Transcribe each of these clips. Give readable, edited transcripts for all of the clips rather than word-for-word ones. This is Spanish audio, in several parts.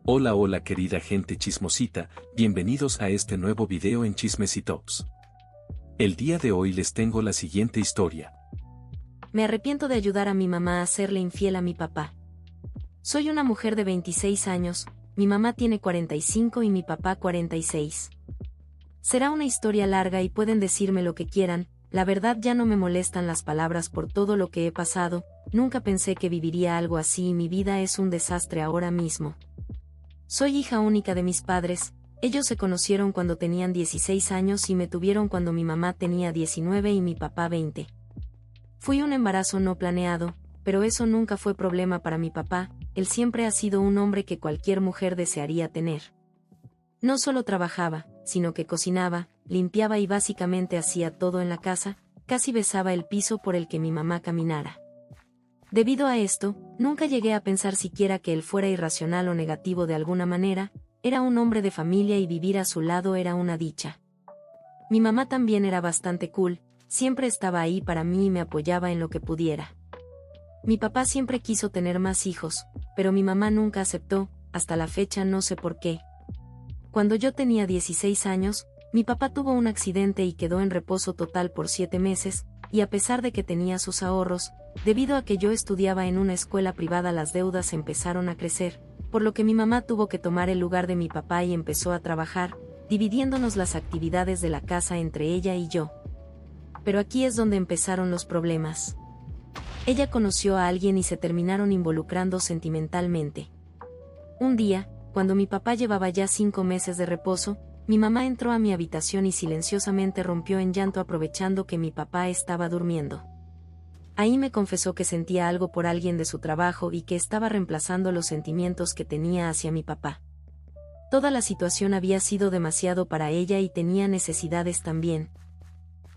Hola hola querida gente chismosita, bienvenidos a este nuevo video en Chismes y Tops. El día de hoy les tengo la siguiente historia. Me arrepiento de ayudar a mi mamá a serle infiel a mi papá. Soy una mujer de 26 años, mi mamá tiene 45 y mi papá 46. Será una historia larga y pueden decirme lo que quieran, la verdad ya no me molestan las palabras por todo lo que he pasado, nunca pensé que viviría algo así y mi vida es un desastre ahora mismo. Soy hija única de mis padres, ellos se conocieron cuando tenían 16 años y me tuvieron cuando mi mamá tenía 19 y mi papá 20. Fui un embarazo no planeado, pero eso nunca fue problema para mi papá, él siempre ha sido un hombre que cualquier mujer desearía tener. No solo trabajaba, sino que cocinaba, limpiaba y básicamente hacía todo en la casa, casi besaba el piso por el que mi mamá caminara. Debido a esto, nunca llegué a pensar siquiera que él fuera irracional o negativo de alguna manera, era un hombre de familia y vivir a su lado era una dicha. Mi mamá también era bastante cool, siempre estaba ahí para mí y me apoyaba en lo que pudiera. Mi papá siempre quiso tener más hijos, pero mi mamá nunca aceptó, hasta la fecha no sé por qué. Cuando yo tenía 16 años, mi papá tuvo un accidente y quedó en reposo total por 7 meses, y a pesar de que tenía sus ahorros, debido a que yo estudiaba en una escuela privada las deudas empezaron a crecer, por lo que mi mamá tuvo que tomar el lugar de mi papá y empezó a trabajar, dividiéndonos las actividades de la casa entre ella y yo. Pero aquí es donde empezaron los problemas. Ella conoció a alguien y se terminaron involucrando sentimentalmente. Un día, cuando mi papá llevaba ya 5 meses de reposo, mi mamá entró a mi habitación y silenciosamente rompió en llanto aprovechando que mi papá estaba durmiendo. Ahí me confesó que sentía algo por alguien de su trabajo y que estaba reemplazando los sentimientos que tenía hacia mi papá. Toda la situación había sido demasiado para ella y tenía necesidades también.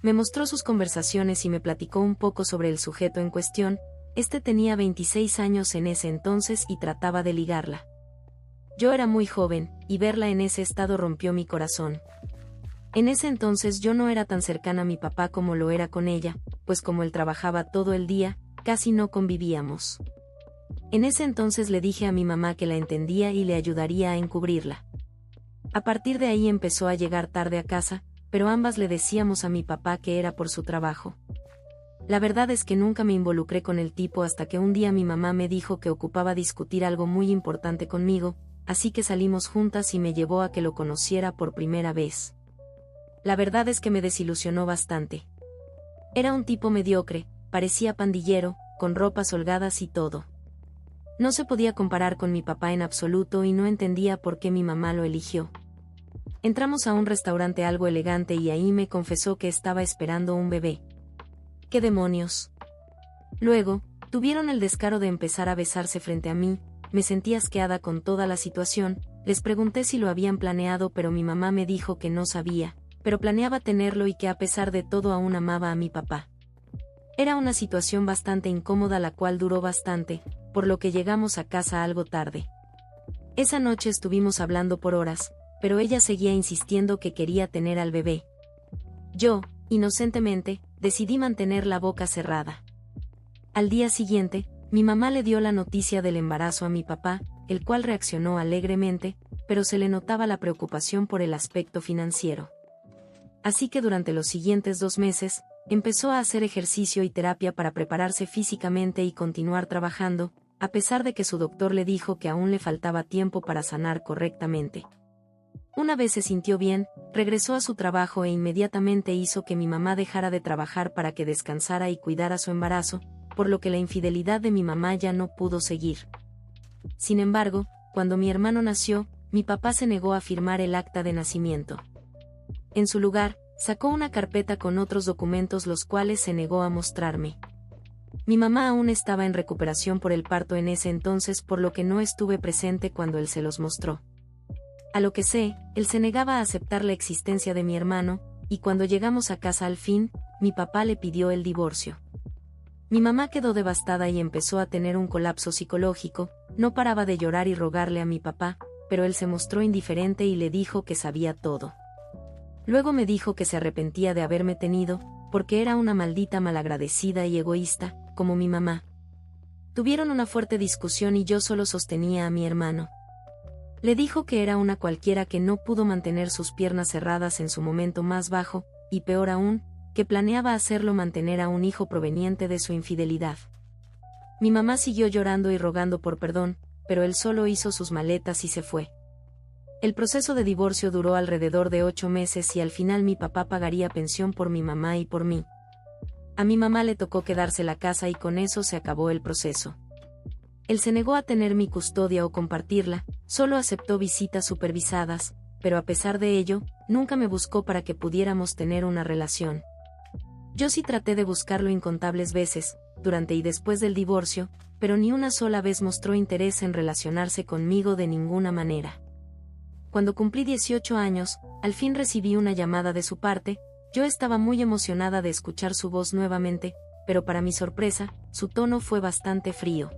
Me mostró sus conversaciones y me platicó un poco sobre el sujeto en cuestión, este tenía 26 años en ese entonces y trataba de ligarla. Yo era muy joven, y verla en ese estado rompió mi corazón. En ese entonces yo no era tan cercana a mi papá como lo era con ella, pues como él trabajaba todo el día, casi no convivíamos. En ese entonces le dije a mi mamá que la entendía y le ayudaría a encubrirla. A partir de ahí empezó a llegar tarde a casa, pero ambas le decíamos a mi papá que era por su trabajo. La verdad es que nunca me involucré con el tipo hasta que un día mi mamá me dijo que ocupaba discutir algo muy importante conmigo, así que salimos juntas y me llevó a que lo conociera por primera vez. La verdad es que me desilusionó bastante. Era un tipo mediocre, parecía pandillero, con ropas holgadas y todo. No se podía comparar con mi papá en absoluto y no entendía por qué mi mamá lo eligió. Entramos a un restaurante algo elegante y ahí me confesó que estaba esperando un bebé. ¡Qué demonios! Luego, tuvieron el descaro de empezar a besarse frente a mí, me sentí asqueada con toda la situación, les pregunté si lo habían planeado pero mi mamá me dijo que no sabía, pero planeaba tenerlo y que a pesar de todo aún amaba a mi papá. Era una situación bastante incómoda la cual duró bastante, por lo que llegamos a casa algo tarde. Esa noche estuvimos hablando por horas, pero ella seguía insistiendo que quería tener al bebé. Yo, inocentemente, decidí mantener la boca cerrada. Al día siguiente, mi mamá le dio la noticia del embarazo a mi papá, el cual reaccionó alegremente, pero se le notaba la preocupación por el aspecto financiero. Así que durante los siguientes 2 meses, empezó a hacer ejercicio y terapia para prepararse físicamente y continuar trabajando, a pesar de que su doctor le dijo que aún le faltaba tiempo para sanar correctamente. Una vez se sintió bien, regresó a su trabajo e inmediatamente hizo que mi mamá dejara de trabajar para que descansara y cuidara su embarazo, por lo que la infidelidad de mi mamá ya no pudo seguir. Sin embargo, cuando mi hermano nació, mi papá se negó a firmar el acta de nacimiento. En su lugar, sacó una carpeta con otros documentos los cuales se negó a mostrarme. Mi mamá aún estaba en recuperación por el parto en ese entonces por lo que no estuve presente cuando él se los mostró. A lo que sé, él se negaba a aceptar la existencia de mi hermano, y cuando llegamos a casa al fin, mi papá le pidió el divorcio. Mi mamá quedó devastada y empezó a tener un colapso psicológico, no paraba de llorar y rogarle a mi papá, pero él se mostró indiferente y le dijo que sabía todo. Luego me dijo que se arrepentía de haberme tenido, porque era una maldita malagradecida y egoísta, como mi mamá. Tuvieron una fuerte discusión y yo solo sostenía a mi hermano. Le dijo que era una cualquiera que no pudo mantener sus piernas cerradas en su momento más bajo, y peor aún, que planeaba hacerlo mantener a un hijo proveniente de su infidelidad. Mi mamá siguió llorando y rogando por perdón, pero él solo hizo sus maletas y se fue. El proceso de divorcio duró alrededor de 8 meses y al final mi papá pagaría pensión por mi mamá y por mí. A mi mamá le tocó quedarse la casa y con eso se acabó el proceso. Él se negó a tener mi custodia o compartirla, solo aceptó visitas supervisadas, pero a pesar de ello, nunca me buscó para que pudiéramos tener una relación. Yo sí traté de buscarlo incontables veces, durante y después del divorcio, pero ni una sola vez mostró interés en relacionarse conmigo de ninguna manera. Cuando cumplí 18 años, al fin recibí una llamada de su parte. Yo estaba muy emocionada de escuchar su voz nuevamente, pero para mi sorpresa, su tono fue bastante frío.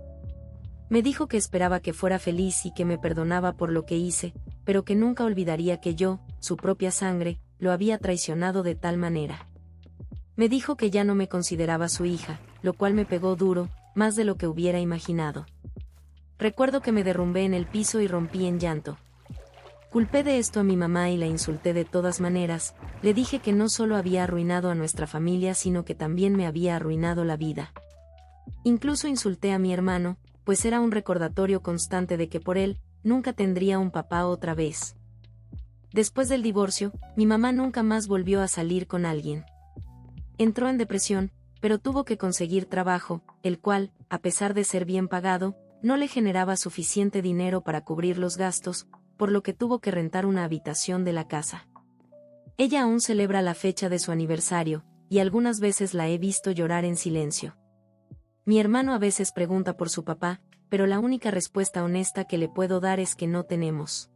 Me dijo que esperaba que fuera feliz y que me perdonaba por lo que hice, pero que nunca olvidaría que yo, su propia sangre, lo había traicionado de tal manera. Me dijo que ya no me consideraba su hija, lo cual me pegó duro, más de lo que hubiera imaginado. Recuerdo que me derrumbé en el piso y rompí en llanto. Culpé de esto a mi mamá y la insulté de todas maneras. Le dije que no solo había arruinado a nuestra familia sino que también me había arruinado la vida. Incluso insulté a mi hermano, pues era un recordatorio constante de que por él, nunca tendría un papá otra vez. Después del divorcio, mi mamá nunca más volvió a salir con alguien. Entró en depresión, pero tuvo que conseguir trabajo, el cual, a pesar de ser bien pagado, no le generaba suficiente dinero para cubrir los gastos, por lo que tuvo que rentar una habitación de la casa. Ella aún celebra la fecha de su aniversario, y algunas veces la he visto llorar en silencio. Mi hermano a veces pregunta por su papá, pero la única respuesta honesta que le puedo dar es que no tenemos.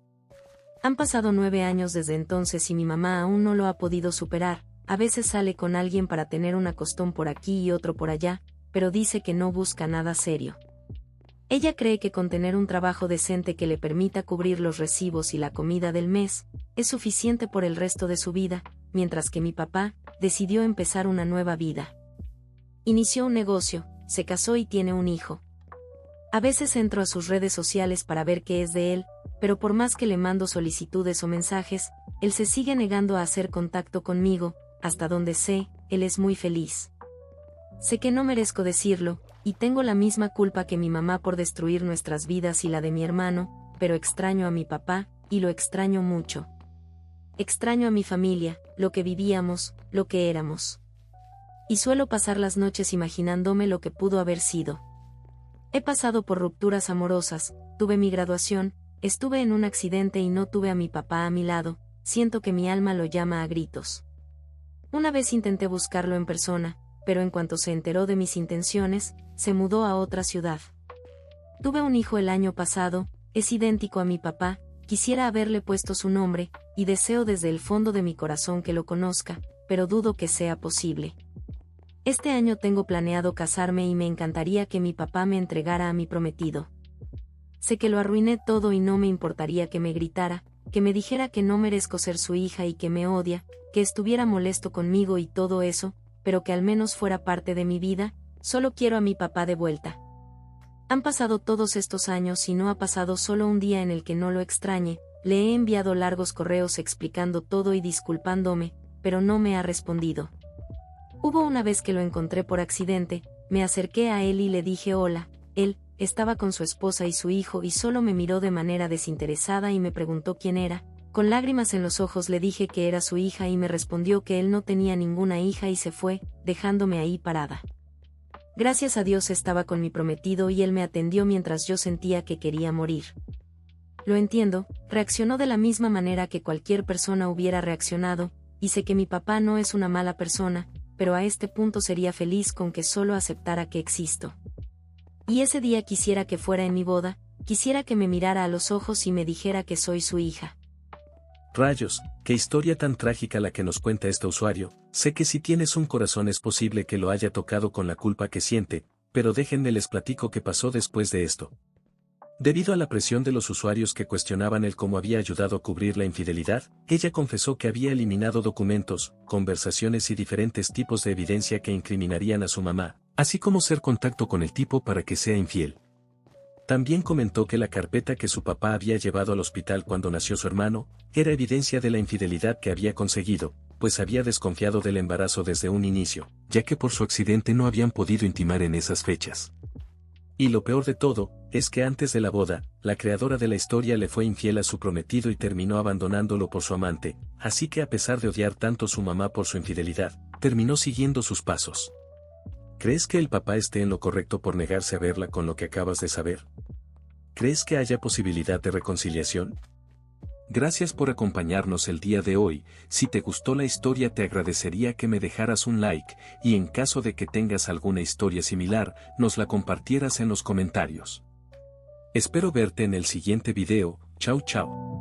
Han pasado 9 años desde entonces y mi mamá aún no lo ha podido superar. A veces sale con alguien para tener un acostón por aquí y otro por allá, pero dice que no busca nada serio. Ella cree que con tener un trabajo decente que le permita cubrir los recibos y la comida del mes, es suficiente por el resto de su vida, mientras que mi papá decidió empezar una nueva vida. Inició un negocio, se casó y tiene un hijo. A veces entro a sus redes sociales para ver qué es de él, pero por más que le mando solicitudes o mensajes, él se sigue negando a hacer contacto conmigo. Hasta donde sé, él es muy feliz. Sé que no merezco decirlo, y tengo la misma culpa que mi mamá por destruir nuestras vidas y la de mi hermano, pero extraño a mi papá, y lo extraño mucho. Extraño a mi familia, lo que vivíamos, lo que éramos. Y suelo pasar las noches imaginándome lo que pudo haber sido. He pasado por rupturas amorosas, tuve mi graduación, estuve en un accidente y no tuve a mi papá a mi lado, siento que mi alma lo llama a gritos. Una vez intenté buscarlo en persona, pero en cuanto se enteró de mis intenciones, se mudó a otra ciudad. Tuve un hijo el año pasado, es idéntico a mi papá, quisiera haberle puesto su nombre, y deseo desde el fondo de mi corazón que lo conozca, pero dudo que sea posible. Este año tengo planeado casarme y me encantaría que mi papá me entregara a mi prometido. Sé que lo arruiné todo y no me importaría que me gritara, que me dijera que no merezco ser su hija y que me odia, que estuviera molesto conmigo y todo eso, pero que al menos fuera parte de mi vida. Solo quiero a mi papá de vuelta. Han pasado todos estos años y no ha pasado solo un día en el que no lo extrañe. Le he enviado largos correos explicando todo y disculpándome, pero no me ha respondido. Hubo una vez que lo encontré por accidente, me acerqué a él y le dije hola. Él estaba con su esposa y su hijo y solo me miró de manera desinteresada y me preguntó quién era. Con lágrimas en los ojos le dije que era su hija y me respondió que él no tenía ninguna hija y se fue, dejándome ahí parada. Gracias a Dios estaba con mi prometido y él me atendió mientras yo sentía que quería morir. Lo entiendo, reaccionó de la misma manera que cualquier persona hubiera reaccionado, y sé que mi papá no es una mala persona, pero a este punto sería feliz con que solo aceptara que existo. Y ese día quisiera que fuera en mi boda, quisiera que me mirara a los ojos y me dijera que soy su hija. Rayos, qué historia tan trágica la que nos cuenta este usuario. Sé que si tienes un corazón es posible que lo haya tocado con la culpa que siente, pero déjenme les platico qué pasó después de esto. Debido a la presión de los usuarios que cuestionaban el cómo había ayudado a cubrir la infidelidad, ella confesó que había eliminado documentos, conversaciones y diferentes tipos de evidencia que incriminarían a su mamá, así como hacer contacto con el tipo para que sea infiel. También comentó que la carpeta que su papá había llevado al hospital cuando nació su hermano, era evidencia de la infidelidad que había conseguido, pues había desconfiado del embarazo desde un inicio, ya que por su accidente no habían podido intimar en esas fechas. Y lo peor de todo, es que antes de la boda, la creadora de la historia le fue infiel a su prometido y terminó abandonándolo por su amante, así que a pesar de odiar tanto a su mamá por su infidelidad, terminó siguiendo sus pasos. ¿Crees que el papá esté en lo correcto por negarse a verla con lo que acabas de saber? ¿Crees que haya posibilidad de reconciliación? Gracias por acompañarnos el día de hoy. Si te gustó la historia te agradecería que me dejaras un like, y en caso de que tengas alguna historia similar, nos la compartieras en los comentarios. Espero verte en el siguiente video. Chao chao.